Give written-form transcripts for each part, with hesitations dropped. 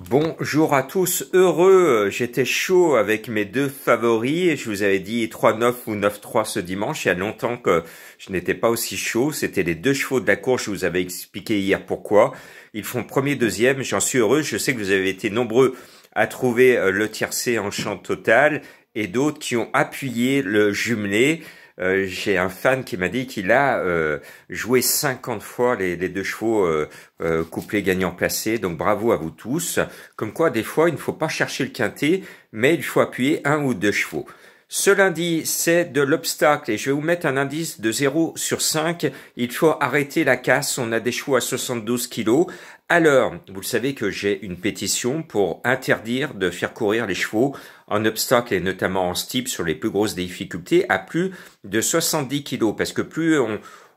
Bonjour à tous, heureux, j'étais chaud avec mes deux favoris, je vous avais dit 3-9 ou 9-3 ce dimanche, il y a longtemps que je n'étais pas aussi chaud, c'était les deux chevaux de la course, je vous avais expliqué hier pourquoi, ils font premier, deuxième, j'en suis heureux, je sais que vous avez été nombreux à trouver le tiercé en chance totale et d'autres qui ont appuyé le jumelé. J'ai un fan qui m'a dit qu'il a joué 50 fois les deux chevaux couplés gagnants placés, donc bravo à vous tous. Comme quoi, des fois, il ne faut pas chercher le quintet, mais il faut appuyer un ou deux chevaux. Ce lundi, c'est de l'obstacle et je vais vous mettre un indice de 0 sur 5. Il faut arrêter la casse, on a des chevaux à 72 kilos. Alors, vous le savez que j'ai une pétition pour interdire de faire courir les chevaux en obstacle et notamment en steep sur les plus grosses difficultés à plus de 70 kilos parce que plus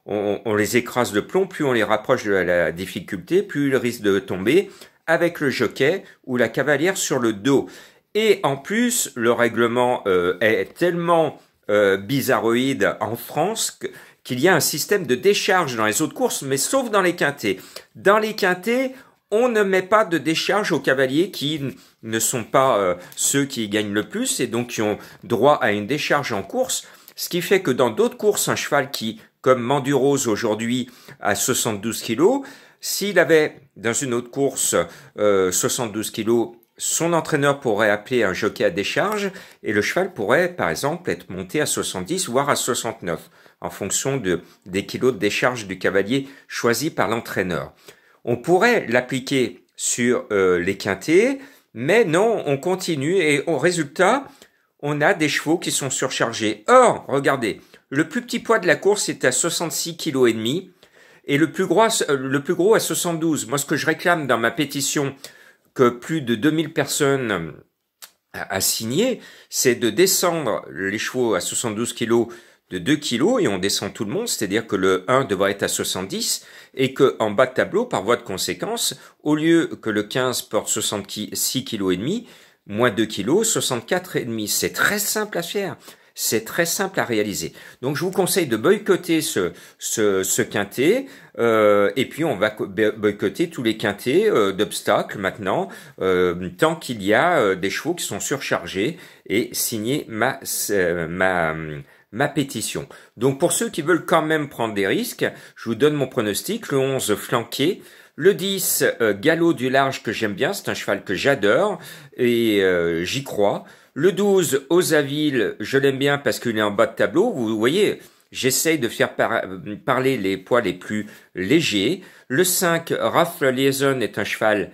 on les écrase de plomb, plus on les rapproche de la difficulté, plus ils risquent de tomber avec le jockey ou la cavalière sur le dos. Et en plus, le règlement est tellement bizarroïde en France qu'il y a un système de décharge dans les autres courses, mais sauf dans les quintets. Dans les quintets, on ne met pas de décharge aux cavaliers qui ne sont pas ceux qui gagnent le plus et donc qui ont droit à une décharge en course. Ce qui fait que dans d'autres courses, un cheval qui, comme Mandurose aujourd'hui, a 72 kilos, s'il avait dans une autre course 72 kilos, son entraîneur pourrait appeler un jockey à décharge et le cheval pourrait, par exemple, être monté à 70 voire à 69 en fonction des kilos de décharge du cavalier choisi par l'entraîneur. On pourrait l'appliquer sur les quintets, mais non, on continue et au résultat, on a des chevaux qui sont surchargés. Or, regardez, le plus petit poids de la course est à 66,5 kg et le plus gros à 72. Moi, ce que je réclame dans ma pétition que plus de 2000 personnes a signé, c'est de descendre les chevaux à 72 kilos de 2 kilos et on descend tout le monde, c'est-à-dire que le 1 devrait être à 70 et que en bas de tableau, par voie de conséquence, au lieu que le 15 porte 66 kilos et demi, moins 2 kilos, 64 et demi. C'est très simple à faire. C'est très simple à réaliser. Donc, je vous conseille de boycotter ce quintet et puis on va boycotter tous les quintets d'obstacles maintenant tant qu'il y a des chevaux qui sont surchargés et signer ma pétition. Donc, pour ceux qui veulent quand même prendre des risques, je vous donne mon pronostic. Le 11 flanqué. Le 10, galop du large que j'aime bien, c'est un cheval que j'adore et j'y crois. Le 12, Osaville, je l'aime bien parce qu'il est en bas de tableau. Vous voyez, j'essaye de faire parler les poids les plus légers. Le 5, Ralph Liaison est un cheval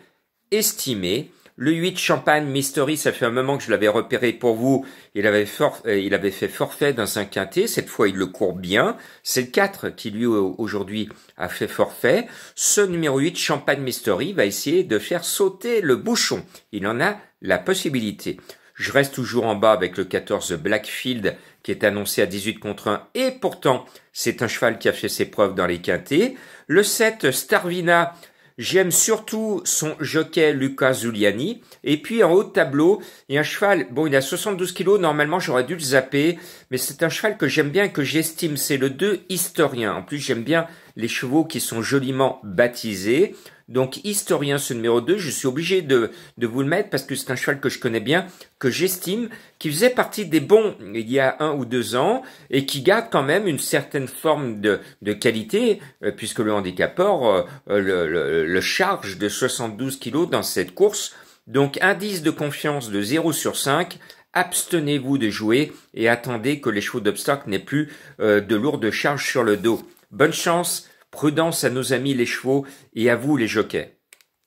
estimé. Le 8, Champagne Mystery, ça fait un moment que je l'avais repéré pour vous. Il avait fait forfait dans un quintet. Cette fois, il le court bien. C'est le 4 qui, lui, aujourd'hui, a fait forfait. Ce numéro 8, Champagne Mystery, va essayer de faire sauter le bouchon. Il en a la possibilité. Je reste toujours en bas avec le 14 Blackfield qui est annoncé à 18 contre 1 et pourtant c'est un cheval qui a fait ses preuves dans les quintets. Le 7 Starvina, j'aime surtout son jockey Luca Zuliani. Et puis en haut de tableau, il y a un cheval, bon il a 72 kilos, normalement j'aurais dû le zapper, mais c'est un cheval que j'aime bien et que j'estime, c'est le 2 Historien. En plus j'aime bien les chevaux qui sont joliment baptisés. Donc, Historien, ce numéro 2, je suis obligé de vous le mettre parce que c'est un cheval que je connais bien, que j'estime, qui faisait partie des bons il y a 1 ou 2 ans et qui garde quand même une certaine forme de qualité puisque le handicapeur le charge de 72 kilos dans cette course. Donc, indice de confiance de 0 sur 5. Abstenez-vous de jouer et attendez que les chevaux d'obstacle n'aient plus de lourdes charges sur le dos. Bonne chance! Prudence à nos amis les chevaux et à vous les jockeys.